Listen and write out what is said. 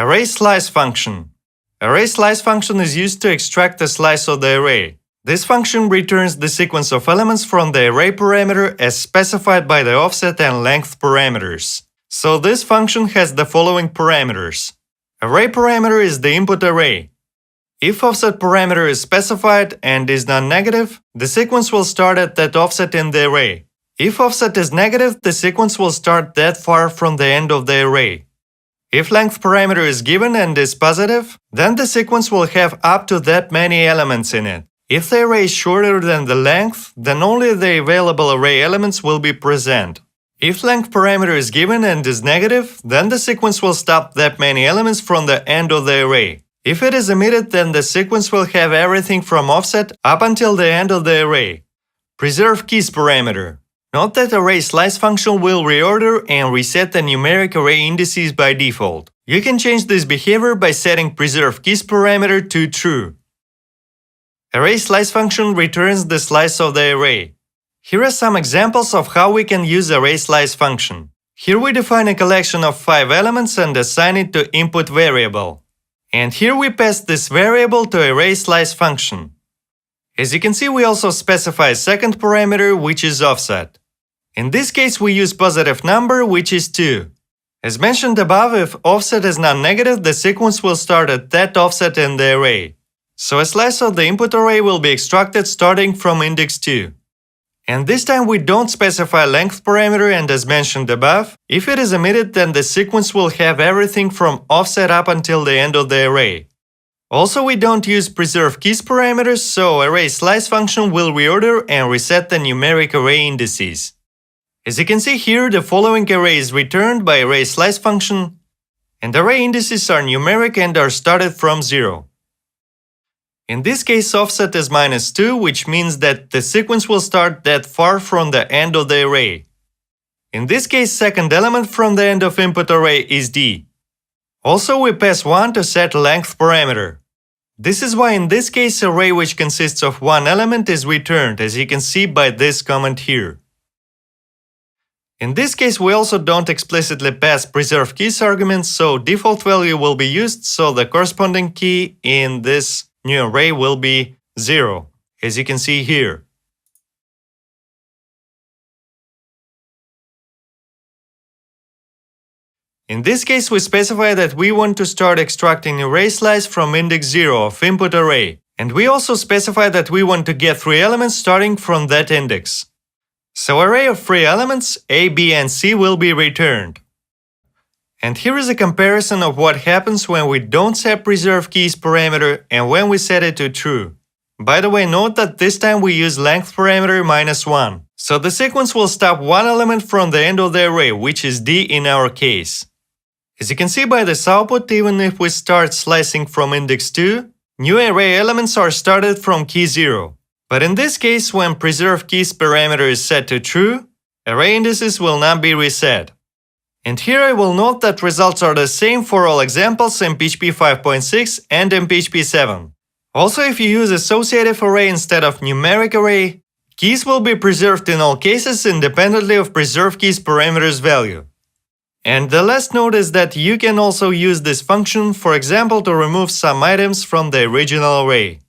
Array slice function. Array slice function is used to extract a slice of the array. This function returns the sequence of elements from the array parameter as specified by the offset and length parameters. So this function has the following parameters. Array parameter is the input array. If offset parameter is specified and is non-negative, the sequence will start at that offset in the array. If offset is negative, the sequence will start that far from the end of the array. If length parameter is given and is positive, then the sequence will have up to that many elements in it. If the array is shorter than the length, then only the available array elements will be present. If length parameter is given and is negative, then the sequence will stop that many elements from the end of the array. If it is omitted, then the sequence will have everything from offset up until the end of the array. Preserve keys parameter. Note that array slice function will reorder and reset the numeric array indices by default. You can change this behavior by setting preserve keys parameter to true. Array slice function returns the slice of the array. Here are some examples of how we can use array slice function. Here we define a collection of 5 elements and assign it to input variable. And here we pass this variable to array slice function. As you can see, we also specify a second parameter, which is offset. In this case, we use positive number, which is 2. As mentioned above, if offset is non-negative, the sequence will start at that offset in the array. So a slice of the input array will be extracted starting from index 2. And this time we don't specify length parameter, and as mentioned above, if it is omitted, then the sequence will have everything from offset up until the end of the array. Also, we don't use preserve keys parameters, so array slice function will reorder and reset the numeric array indices. As you can see here, the following array is returned by array slice function, and array indices are numeric and are started from 0. In this case, offset is -2, which means that the sequence will start that far from the end of the array. In this case, second element from the end of input array is D. Also, we pass 1 to set length parameter. This is why in this case, array which consists of one element is returned, as you can see by this comment here. In this case, we also don't explicitly pass preserve keys arguments, so default value will be used, so the corresponding key in this new array will be 0, as you can see here. In this case, we specify that we want to start extracting array slice from index 0 of input array, and we also specify that we want to get 3 elements starting from that index. So array of 3 elements, A, B, and C will be returned. And here is a comparison of what happens when we don't set preserve keys parameter and when we set it to true. By the way, note that this time we use length parameter -1. So the sequence will stop one element from the end of the array, which is D in our case. As you can see by this output, even if we start slicing from index 2, new array elements are started from key 0. But in this case, when preserve keys parameter is set to true, array indices will not be reset. And here I will note that results are the same for all examples in PHP 5.6 and in PHP 7. Also, if you use associative array instead of numeric array, keys will be preserved in all cases independently of preserve keys parameter's value. And the last note is that you can also use this function, for example, to remove some items from the original array.